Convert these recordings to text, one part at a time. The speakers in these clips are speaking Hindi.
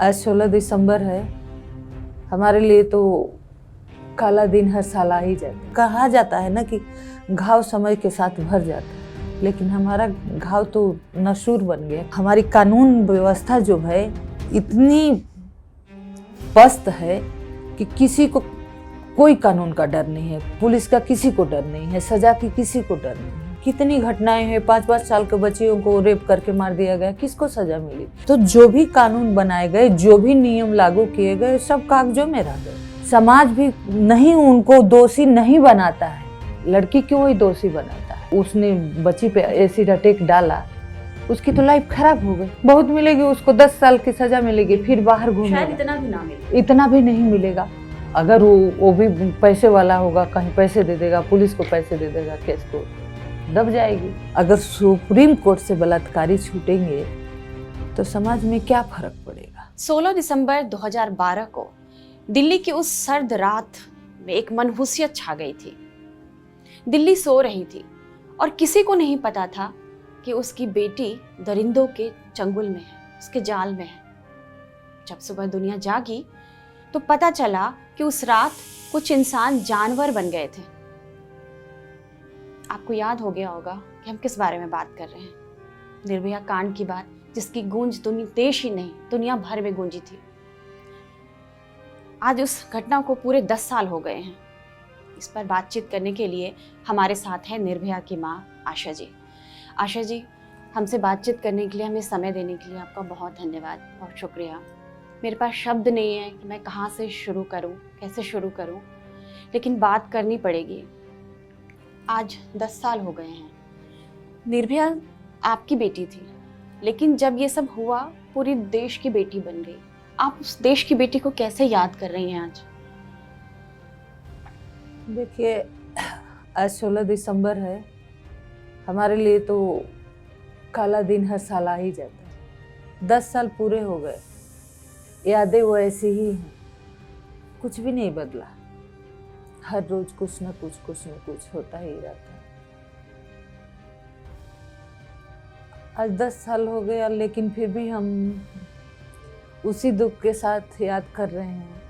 आज 16 दिसंबर है। हमारे लिए तो काला दिन हर साल आ ही जाता है। कहा जाता है ना कि घाव समय के साथ भर जाता है, लेकिन हमारा घाव तो नसूर बन गया। हमारी कानून व्यवस्था जो है इतनी पस्त है कि किसी को कोई कानून का डर नहीं है, पुलिस का किसी को डर नहीं है, सजा की किसी को डर नहीं है। कितनी घटनाएं हैं, 5-5 साल के बच्चियों को रेप करके मार दिया गया, किसको सजा मिली? तो जो भी कानून बनाए गए, जो भी नियम लागू किए गए, सब कागजों में रह गए। समाज भी नहीं उनको दोषी नहीं बनाता है, लड़की क्यों वही दोषी बनाता है। उसने बच्ची पे एसिड अटैक डाला, उसकी तो लाइफ खराब हो गई। बहुत मिलेगी उसको, 10 साल की सजा मिलेगी, फिर बाहर घूमेगा। शायद इतना भी ना मिले, इतना भी नहीं मिलेगा। अगर वो भी पैसे वाला होगा, कहीं पैसे दे देगा, पुलिस को पैसे दे देगा, केस को दब जाएगी। अगर सुप्रीम कोर्ट से बलात्कारी छूटेंगे तो समाज में क्या फर्क पड़ेगा? 16 दिसंबर 2012 को दिल्ली की उस सर्द रात में एक मनहूसियत छा गई थी। दिल्ली सो रही थी और किसी को नहीं पता था कि उसकी बेटी दरिंदों के चंगुल में है, उसके जाल में है। जब सुबह दुनिया जागी तो पता चला कि उस रात कुछ इंसान जानवर बन गए थे। आपको याद हो गया होगा कि हम किस बारे में बात कर रहे हैं। निर्भया कांड की बात, जिसकी गूंज देश ही नहीं दुनिया भर में गूंजी थी। आज उस घटना को पूरे 10 साल हो गए हैं। इस पर बातचीत करने के लिए हमारे साथ है निर्भया की माँ आशा जी। आशा जी, हमसे बातचीत करने के लिए, हमें समय देने के लिए आपका बहुत धन्यवाद, बहुत शुक्रिया। मेरे पास शब्द नहीं है कि मैं कहाँ से शुरू करूँ, कैसे शुरू करूँ, लेकिन बात करनी पड़ेगी। आज 10 साल हो गए हैं। निर्भया आपकी बेटी थी, लेकिन जब ये सब हुआ पूरी देश की बेटी बन गई। आप उस देश की बेटी को कैसे याद कर रही हैं आज? देखिए, आज 16 दिसंबर है। हमारे लिए तो काला दिन हर साल आ ही जाता है। 10 साल पूरे हो गए, यादें वो ऐसी ही हैं, कुछ भी नहीं बदला। हर रोज कुछ न कुछ होता ही रहता है। आज 10 साल हो गया, लेकिन फिर भी हम उसी दुख के साथ याद कर रहे हैं।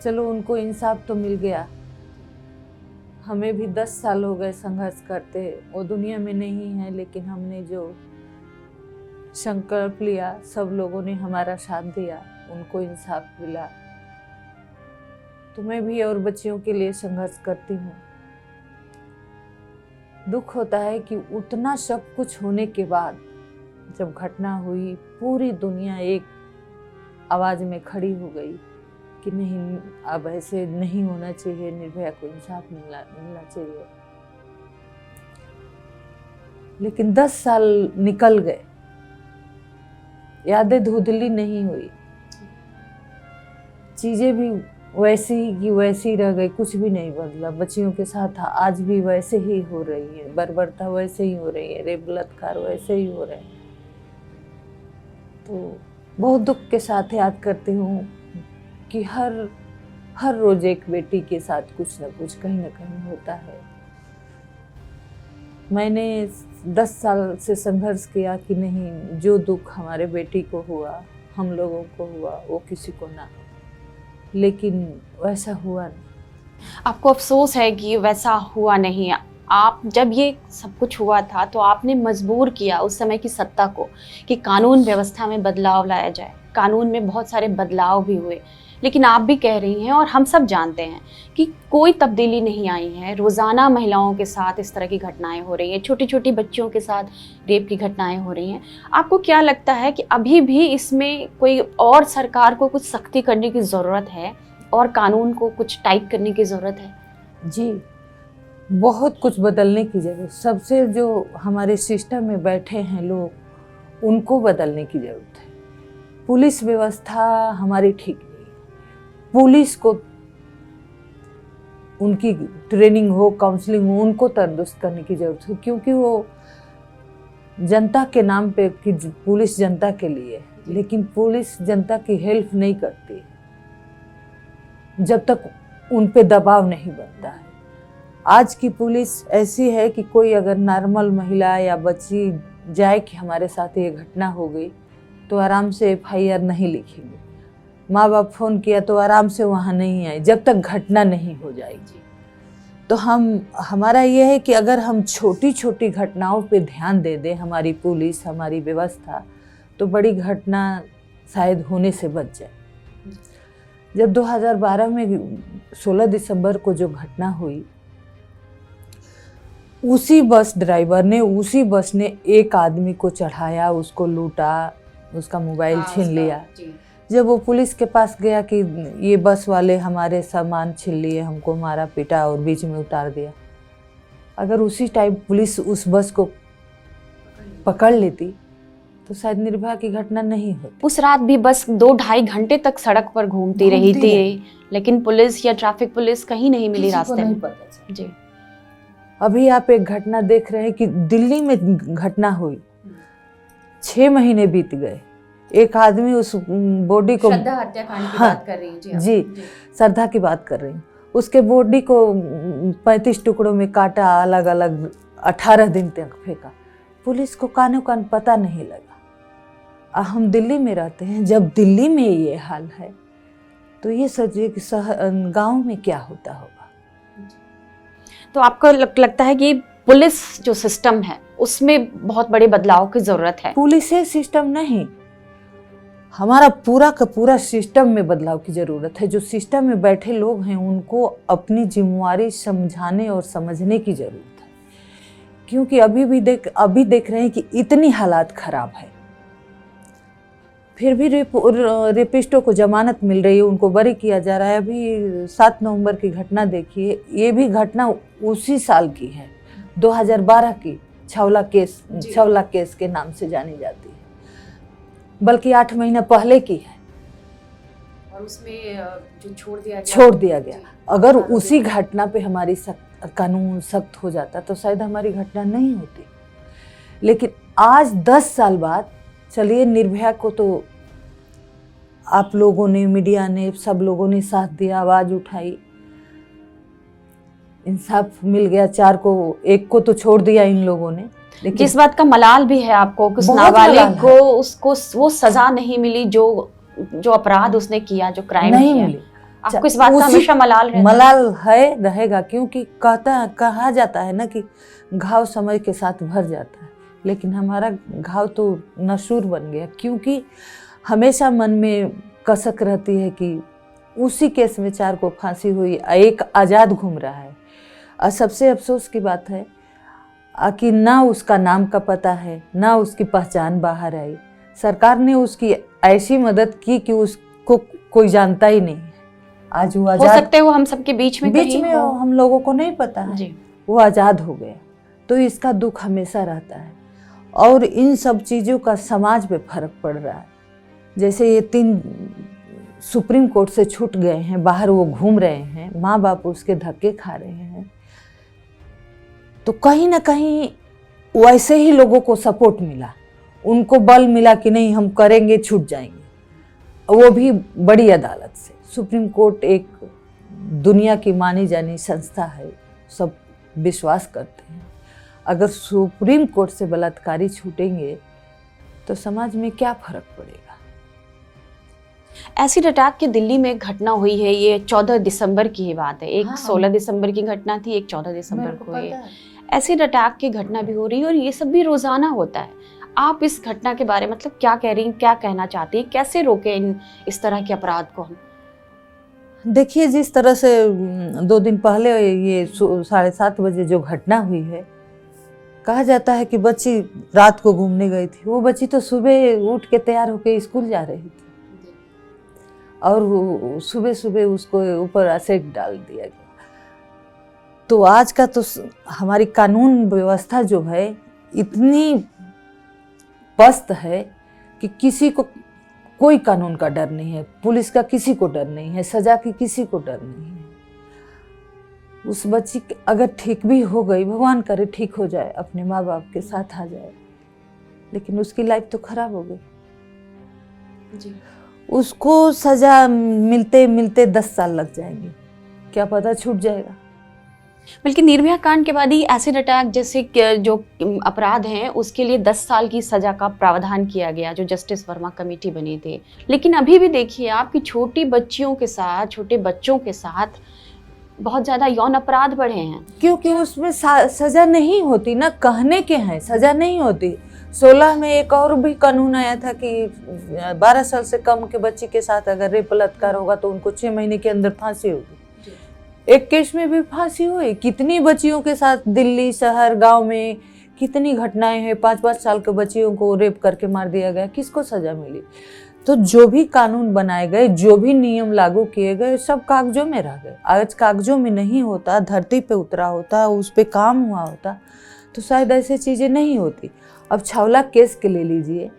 चलो, उनको इंसाफ तो मिल गया। हमें भी 10 साल हो गए संघर्ष करते। वो दुनिया में नहीं है, लेकिन हमने जो संकल्प लिया, सब लोगों ने हमारा साथ दिया, उनको इंसाफ मिला। तो मैं भी और बच्चियों के लिए संघर्ष करती हूँ। दुख होता है कि उतना सब कुछ होने के बाद जब घटना हुई, पूरी दुनिया एक आवाज में खड़ी हो गई कि नहीं, अब ऐसे नहीं होना चाहिए, निर्भया को इंसाफ मिलना चाहिए। लेकिन 10 साल निकल गए, यादें धुंधली नहीं हुई, चीजें भी वैसी की वैसी रह गई, कुछ भी नहीं बदला। बच्चियों के साथ आज भी वैसे ही हो रही है, बर्बरता वैसे ही हो रही है, रेप बलात्कार वैसे ही हो रहे हैं। तो बहुत दुख के साथ याद करती हूँ कि हर रोज एक बेटी के साथ कुछ न कुछ कहीं न कहीं होता है। मैंने 10 साल से संघर्ष किया कि नहीं, जो दुख हमारे बेटी को हुआ, हम लोगों को हुआ, वो किसी को ना हो, लेकिन वैसा हुआ नहीं। आपको अफसोस है कि वैसा हुआ नहीं। आप जब ये सब कुछ हुआ था तो आपने मजबूर किया उस समय की सत्ता को कि कानून व्यवस्था में बदलाव लाया जाए। कानून में बहुत सारे बदलाव भी हुए, लेकिन आप भी कह रही हैं और हम सब जानते हैं कि कोई तब्दीली नहीं आई है। रोज़ाना महिलाओं के साथ इस तरह की घटनाएं हो रही हैं, छोटी छोटी बच्चियों के साथ रेप की घटनाएं हो रही हैं। आपको क्या लगता है कि अभी भी इसमें कोई और सरकार को कुछ सख्ती करने की ज़रूरत है और कानून को कुछ टाइट करने की ज़रूरत है? जी, बहुत कुछ बदलने की जरूरत। सबसे जो हमारे सिस्टम में बैठे हैं लोग, उनको बदलने की जरूरत है। पुलिस व्यवस्था हमारी ठीक नहीं है। पुलिस को उनकी ट्रेनिंग हो, काउंसलिंग हो, उनको तंदुरुस्त करने की जरूरत है, क्योंकि वो जनता के नाम पे कि पुलिस जनता के लिए, लेकिन पुलिस जनता की हेल्प नहीं करती जब तक उन पे दबाव नहीं बनता है। आज की पुलिस ऐसी है कि कोई अगर नॉर्मल महिला या बच्ची जाए कि हमारे साथ ये घटना हो गई, तो आराम से FIR नहीं लिखेंगे, माँ बाप फ़ोन किया तो आराम से वहाँ नहीं आए जब तक घटना नहीं हो जाएगी। तो हमारा ये है कि अगर हम छोटी छोटी घटनाओं पे ध्यान दे दें, हमारी पुलिस, हमारी व्यवस्था, तो बड़ी घटना शायद होने से बच जाए। जब 2012 में 16 दिसंबर को जो घटना हुई, उसी बस ड्राइवर ने, उसी बस ने एक आदमी को चढ़ाया, उसको लूटा, उसका मोबाइल छीन लिया। जब वो पुलिस के पास गया कि ये बस वाले हमारे सामान छीन लिए, हमको मारा पीटा और बीच में उतार दिया, अगर उसी टाइम पुलिस उस बस को पकड़ लेती तो शायद निर्भया की घटना नहीं होती। उस रात भी बस 2-2.5 घंटे तक सड़क पर घूमती रही थी, लेकिन पुलिस या ट्रैफिक पुलिस कहीं नहीं मिली रास्ते में। जी। अभी आप एक घटना देख रहे हैं कि दिल्ली में घटना हुई, 6 महीने बीत गए, एक आदमी उस बॉडी को, श्रद्धा हत्याकांड की बात कर रही हैं जी, श्रद्धा की बात कर रही हूँ, उसके बॉडी को 35 टुकड़ों में काटा, अलग अलग 18 दिन तक फेंका, पुलिस को कानो कान पता नहीं लगा। हम दिल्ली में रहते हैं, जब दिल्ली में ये हाल है तो ये सोचिए कि गाँव में क्या होता होगा। तो आपको लगता है कि पुलिस जो सिस्टम है उसमें बहुत बड़े बदलाव की जरूरत है? पुलिस सिस्टम नहीं, हमारा पूरा का पूरा सिस्टम में बदलाव की जरूरत है। जो सिस्टम में बैठे लोग हैं उनको अपनी जिम्मेवारी समझाने और समझने की जरूरत है, क्योंकि अभी देख रहे हैं कि इतनी हालात खराब है, फिर भी रेपिस्टों को जमानत मिल रही है, उनको बरी किया जा रहा है। अभी 7 नवंबर की घटना देखिए, ये भी घटना उसी साल की है, 2012 की, छावला केस के नाम से जानी जाती है, बल्कि 8 महीना पहले की है, और उसमें जो छोड़ दिया गया। अगर उसी घटना पे हमारी कानून सख्त हो जाता तो शायद हमारी घटना नहीं होती। लेकिन आज 10 साल बाद, चलिए निर्भया को तो आप लोगों ने, मीडिया ने, सब लोगों ने साथ दिया, आवाज उठाई, इंसाफ मिल गया, 4 को, 1 को तो छोड़ दिया इन लोगों ने। लेकिन जिस बात का मलाल भी है आपको कि उस नाबालिग को, उसको वो सजा नहीं मिली जो अपराध उसने किया, जो क्राइम नहीं किया, मिली। आपको इस बात का हमेशा मलाल है, रहेगा, क्योंकि कहा जाता है ना कि घाव समय के साथ भर जाता है, लेकिन हमारा घाव तो नसूर बन गया, क्योंकि हमेशा मन में कसक रहती है कि उसी केस में 4 को फांसी हुई, एक आज़ाद घूम रहा है। और सबसे अफसोस की बात है कि ना उसका नाम का पता है, ना उसकी पहचान बाहर आई। सरकार ने उसकी ऐसी मदद की कि उसको कोई जानता ही नहीं। आज वो आज़ाद, हो सकता है वो हम सबके बीच में हम लोगों को नहीं पता है, वो आज़ाद हो गया। तो इसका दुख हमेशा रहता है, और इन सब चीज़ों का समाज पे फर्क पड़ रहा है। जैसे ये 3 सुप्रीम कोर्ट से छूट गए हैं, बाहर वो घूम रहे हैं, माँ बाप उसके धक्के खा रहे हैं, तो कहीं ना कहीं वैसे ही लोगों को सपोर्ट मिला, उनको बल मिला कि नहीं हम करेंगे, छूट जाएंगे, वो भी बड़ी अदालत से। सुप्रीम कोर्ट एक दुनिया की मानी जानी संस्था है, सब विश्वास करते हैं। अगर सुप्रीम कोर्ट से बलात्कारी छूटेंगे तो समाज में क्या फर्क पड़ेगा। एसिड अटैक की दिल्ली में घटना हुई है, ये 14 दिसंबर की ही बात है। एक 16 दिसंबर की घटना थी, एक 14 दिसंबर को हुई है। एसिड अटैक की घटना भी हो रही है, और ये सब भी रोजाना होता है। आप इस घटना के बारे में मतलब क्या कह रही हैं, क्या कहना चाहती हैं, कैसे रोकें इस तरह के अपराध को हम? देखिए, जिस तरह से 2 दिन पहले ये 7:30 बजे जो घटना हुई है, कहा जाता है कि बच्ची रात को घूमने गई थी। वो बच्ची तो सुबह उठ के तैयार होकर स्कूल जा रही थी, और सुबह सुबह उसको ऊपर एसिड डाल दिया गया। तो आज का तो हमारी कानून व्यवस्था जो है इतनी पस्त है कि किसी को कोई कानून का डर नहीं है, पुलिस का किसी को डर नहीं है, सजा की किसी को डर नहीं है। उस बच्ची अगर ठीक भी हो गई, भगवान करे ठीक हो जाए, अपने माँ बाप के साथ आ जाए, लेकिन उसकी लाइफ तो खराब हो गई जी। उसको सजा मिलते मिलते 10 साल लग जाएंगे, क्या पता छूट जाएगा। बल्कि निर्भया कांड के बाद ही एसिड अटैक जैसे जो अपराध हैं उसके लिए 10 साल की सजा का प्रावधान किया गया, जो जस्टिस वर्मा कमेटी बनी थी। लेकिन अभी भी देखिए आपकी छोटी बच्चियों के साथ, छोटे बच्चों के साथ बहुत ज़्यादा यौन अपराध बढ़े हैं। क्योंकि उसमें सजा नहीं होती ना, कहने के हैं सजा नहीं होती। 16 में एक और भी कानून आया था कि 12 साल से कम के बच्ची के साथ अगर रेप बलात्कार होगा तो उनको 6 महीने के अंदर फांसी होगी। एक केस में भी फांसी हुई। कितनी बच्चियों के साथ दिल्ली शहर गांव में कितनी घटनाएं हैं, 5-5 साल के बच्चियों को रेप करके मार दिया गया, किसको सजा मिली? तो जो भी कानून बनाए गए, जो भी नियम लागू किए गए, सब कागजों में रह गए। आज कागजों में नहीं होता, धरती पे उतरा होता, उस पे काम हुआ होता तो शायद ऐसी चीजें नहीं होती। अब छावला केस के ले लीजिए,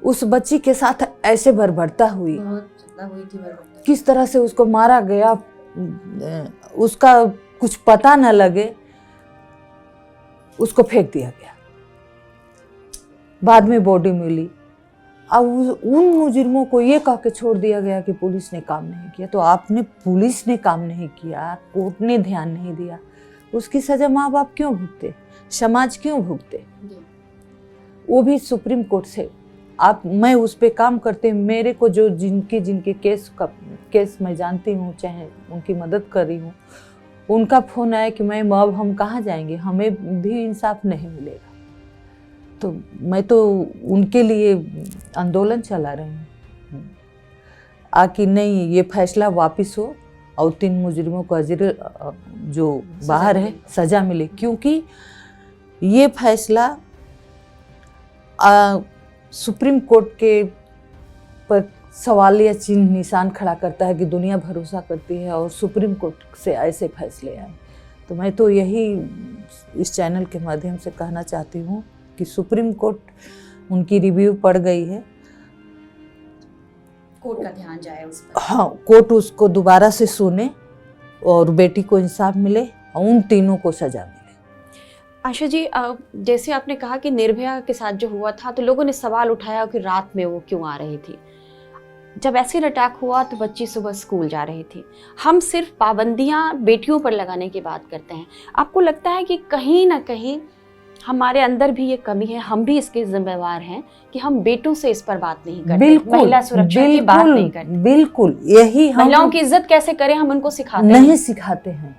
उस बच्ची के साथ ऐसे बर्बरता हुई, किस तरह से उसको मारा गया, उसका कुछ पता न लगे, उसको फेंक दिया गया, बाद में बॉडी मिली। अब उन मुजरिमों को ये कह के छोड़ दिया गया कि पुलिस ने काम नहीं किया। तो आपने, पुलिस ने काम नहीं किया, कोर्ट ने ध्यान नहीं दिया, उसकी सजा माँ बाप क्यों भुगते, समाज क्यों भुगते? वो भी सुप्रीम कोर्ट से। मैं उस पे काम करते, मेरे को जो जिनके केस मैं जानती हूँ, चाहे उनकी मदद कर रही हूँ, उनका फोन आया कि मैम अब हम कहाँ जाएंगे, हमें भी इंसाफ नहीं मिलेगा। तो मैं तो उनके लिए आंदोलन चला रही हूँ आकि नहीं, ये फैसला वापस हो और 3 मुजरिमों को जो बाहर है सजा मिले। क्योंकि ये फैसला सुप्रीम कोर्ट के पर सवालिया चिन्ह निशान खड़ा करता है कि दुनिया भरोसा करती है और सुप्रीम कोर्ट से ऐसे फैसले आए। तो मैं तो यही इस चैनल के माध्यम से कहना चाहती हूँ कि सुप्रीम कोर्ट उनकी रिव्यू पड़ गई है, कोर्ट का ध्यान जाए उस पर। हाँ, कोर्ट उसको दोबारा से सुने और बेटी को इंसाफ मिले और उन तीनों को सजा मिले। आशा जी, जैसे आपने कहा कि निर्भया के साथ जो हुआ था तो लोगों ने सवाल उठाया कि रात में वो क्यों आ रही थी। जब एसिड अटैक हुआ तो बच्ची सुबह स्कूल जा रही थी। हम सिर्फ पाबंदियां बेटियों पर लगाने की बात करते हैं। आपको लगता है कि कहीं ना कहीं हमारे अंदर भी ये कमी है, हम भी इसके जिम्मेवार हैं कि हम बेटों से इस पर बात नहीं करते, महिला सुरक्षा की बात नहीं करते? बिल्कुल, यही हम महिलाओं की इज्जत कैसे करें हम उनको सिखाते नहीं सिखाते हैं।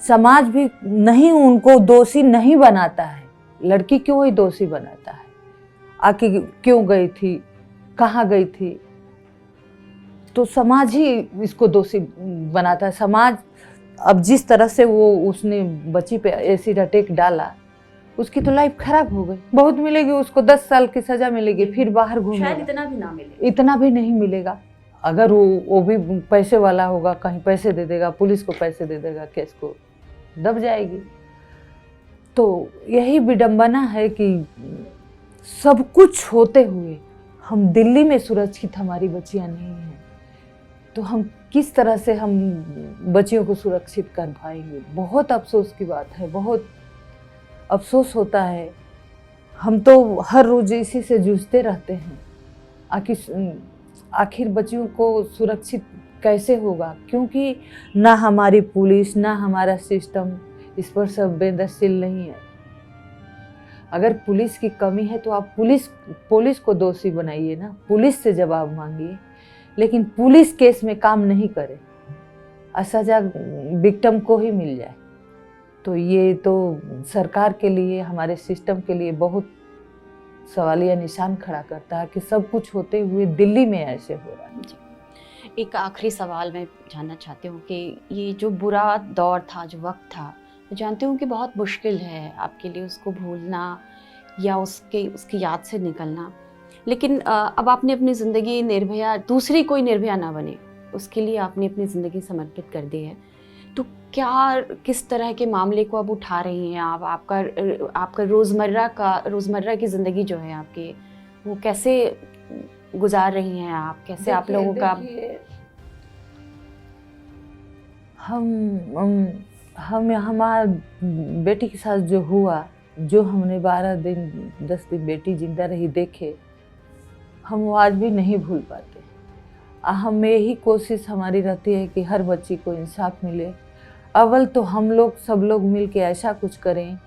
समाज भी नहीं उनको दोषी नहीं बनाता है। लड़की क्यों ही दोषी बनाता है? आके क्यों गई थी, कहाँ गई थी, तो समाज ही इसको दोषी बनाता है। समाज अब जिस तरह से उसने बच्ची पे एसिड अटैक डाला, उसकी तो लाइफ खराब हो गई। बहुत मिलेगी उसको, 10 साल की सजा मिलेगी, फिर बाहर घूमेगा। शायद इतना भी ना मिले, इतना भी नहीं मिलेगा। अगर वो भी पैसे वाला होगा, कहीं पैसे दे देगा, पुलिस को पैसे दे देगा, केस को दब जाएगी। तो यही विडंबना है कि सब कुछ होते हुए हम दिल्ली में सुरक्षित हमारी बच्चियां नहीं हैं, तो हम किस तरह से हम बच्चियों को सुरक्षित कर पाएंगे? बहुत अफसोस की बात है, बहुत अफसोस होता है। हम तो हर रोज इसी से जूझते रहते हैं। आखिर बच्चियों को सुरक्षित कैसे होगा? क्योंकि ना हमारी पुलिस, ना हमारा सिस्टम इस पर संवेदनशील नहीं है। अगर पुलिस की कमी है तो आप पुलिस को दोषी बनाइए ना, पुलिस से जवाब मांगिए। लेकिन पुलिस केस में काम नहीं करे, सजा विक्टिम को ही मिल जाए, तो ये तो सरकार के लिए, हमारे सिस्टम के लिए बहुत सवालिया निशान खड़ा करता है कि सब कुछ होते हुए दिल्ली में ऐसे हो रहा है। एक आखिरी सवाल मैं जानना चाहती हूँ कि ये जो बुरा दौर था, जो वक्त था, मैं जानती हूँ कि बहुत मुश्किल है आपके लिए उसको भूलना या उसकी याद से निकलना, लेकिन अब आपने अपनी ज़िंदगी निर्भया, दूसरी कोई निर्भया ना बने, उसके लिए आपने अपनी ज़िंदगी समर्पित कर दी है। तो क्या, किस तरह के मामले को अब उठा रही हैं आप? आपका रोज़मर्रा की ज़िंदगी जो है आपकी, वो कैसे गुजार रही हैं आप? कैसे आप लोगों का हमारा बेटी के साथ जो हुआ, जो हमने 12 दिन 10 दिन बेटी जिंदा रही देखे, हम वो आज भी नहीं भूल पाते। हम यही कोशिश हमारी रहती है कि हर बच्ची को इंसाफ मिले, अव्वल तो हम लोग सब लोग मिल के ऐसा कुछ करें,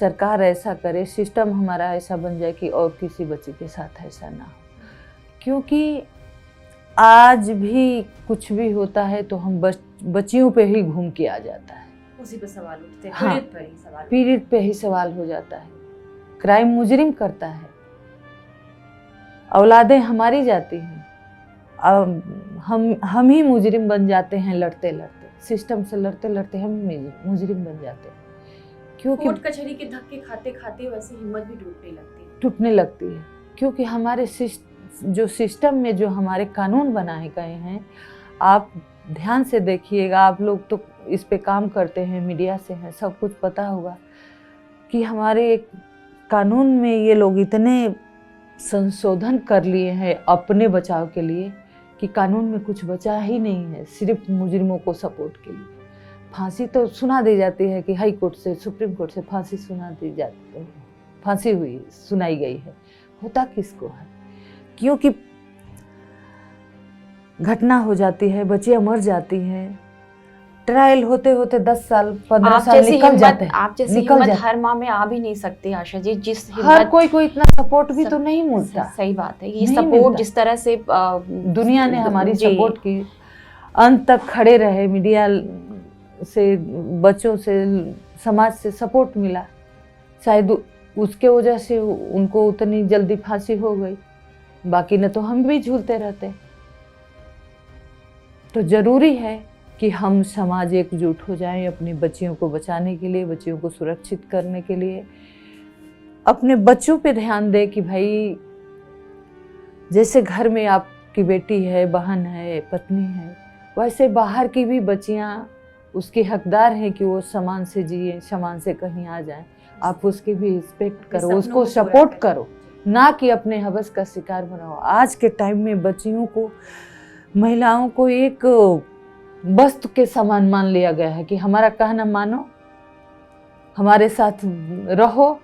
सरकार ऐसा करे, सिस्टम हमारा ऐसा बन जाए कि और किसी बच्चे के साथ ऐसा ना हो। क्योंकि आज भी कुछ भी होता है तो हम बच्चियों पे ही घूम के आ जाता है, उसी पे सवाल उठते हैं, हाँ, पीड़ित पर ही सवाल, पीड़ित पे ही सवाल हो जाता है। क्राइम मुजरिम करता है, औलादें हमारी जाती हैं, हम ही मुजरिम बन जाते हैं, लड़ते लड़ते सिस्टम से लड़ते लड़ते हम ही मुजरिम बन जाते हैं। क्योंकि कोर्ट कचहरी के धक्के खाते खाते वैसे हिम्मत भी टूटने लगती है। क्योंकि हमारे जो सिस्टम में जो हमारे कानून बनाए गए हैं, आप ध्यान से देखिएगा, आप लोग तो इस पे काम करते हैं, मीडिया से हैं, सब कुछ पता होगा कि हमारे कानून में ये लोग इतने संशोधन कर लिए हैं अपने बचाव के लिए कि कानून में कुछ बचा ही नहीं है, सिर्फ मुजरिमों को सपोर्ट के लिए। फांसी तो सुना दी जाती है कि हाई कोर्ट से, सुप्रीम कोर्ट से फांसी सुना दी जाती है, फांसी सुनाई गई है। होता किसको है? क्योंकि घटना हो जाती है, बच्चियां मर जाती हैं, ट्रायल होते होते 10 साल 15 साल निकल जाते हैं। आप जैसी हिम्मत हर माँ में आ भी नहीं सकती आशा जी, जिस हर कोई को इतना सपोर्ट भी तो नहीं मिलता। सही बात है, ये सपोर्ट जिस तरह से दुनिया ने हमारी सपोर्ट की, अंत तक खड़े रहे, मीडिया से, बच्चों से, समाज से सपोर्ट मिला, शायद उसके वजह से उनको उतनी जल्दी फांसी हो गई, बाकी न तो हम भी झूलते रहते। तो जरूरी है कि हम समाज एकजुट हो जाएं अपनी बच्चियों को बचाने के लिए, बच्चियों को सुरक्षित करने के लिए, अपने बच्चों पे ध्यान दें कि भाई जैसे घर में आपकी बेटी है, बहन है, पत्नी है, वैसे बाहर की भी बच्चियां उसकी हकदार हैं कि वो सामान से जिए, सामान से कहीं आ जाएं। आप उसकी भी रिस्पेक्ट करो, उसको सपोर्ट करो, ना कि अपने हवस का शिकार बनाओ। आज के टाइम में बच्चियों को, महिलाओं को एक वस्तु के समान मान लिया गया है कि हमारा कहना मानो, हमारे साथ रहो,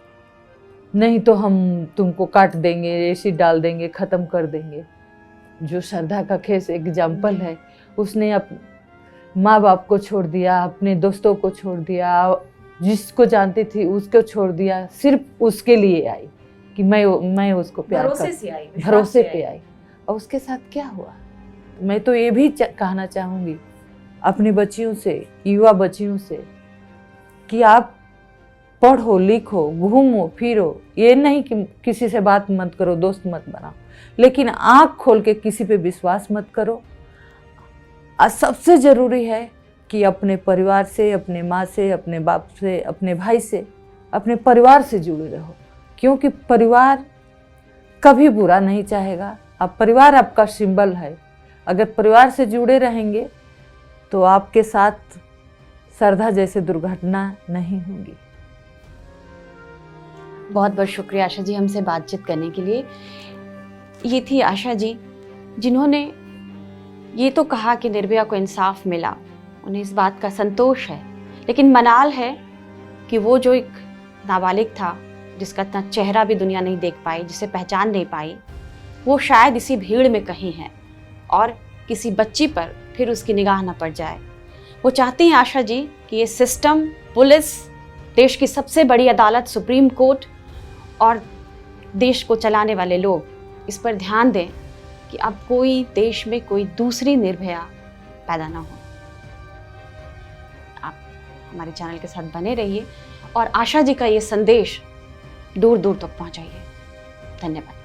नहीं तो हम तुमको काट देंगे, एसिड डाल देंगे, ख़त्म कर देंगे। जो श्रद्धा का केस एग्जाम्पल है, उसने माँ बाप को छोड़ दिया, अपने दोस्तों को छोड़ दिया, जिसको जानती थी उसको छोड़ दिया, सिर्फ उसके लिए आई कि मैं उसको प्यार भरोसे पे आई। और उसके साथ क्या हुआ? मैं तो ये भी कहना चाहूँगी अपनी बच्चियों से, युवा बच्चियों से, कि आप पढ़ो, लिखो, घूमो फिरो, ये नहीं कि किसी से बात मत करो, दोस्त मत बनाओ, लेकिन आँख खोल के किसी पे विश्वास मत करो। सबसे ज़रूरी है कि अपने परिवार से, अपने माँ से, अपने बाप से, अपने भाई से, अपने परिवार से जुड़े रहो, क्योंकि परिवार कभी बुरा नहीं चाहेगा। अब परिवार आपका सिंबल है, अगर परिवार से जुड़े रहेंगे तो आपके साथ श्रद्धा जैसे दुर्घटना नहीं होगी। बहुत बहुत शुक्रिया आशा जी हमसे बातचीत करने के लिए। ये थी आशा जी जिन्होंने ये तो कहा कि निर्भया को इंसाफ मिला, उन्हें इस बात का संतोष है, लेकिन मलाल है कि वो जो एक नाबालिग था जिसका इतना चेहरा भी दुनिया नहीं देख पाई, जिसे पहचान नहीं पाई, वो शायद इसी भीड़ में कहीं है और किसी बच्ची पर फिर उसकी निगाह न पड़ जाए। वो चाहती हैं आशा जी कि ये सिस्टम, पुलिस, देश की सबसे बड़ी अदालत सुप्रीम कोर्ट और देश को चलाने वाले लोग इस पर ध्यान दें कि अब कोई देश में कोई दूसरी निर्भया पैदा ना हो। आप हमारे चैनल के साथ बने रहिए और आशा जी का ये संदेश दूर दूर तक पहुंचाइए। धन्यवाद।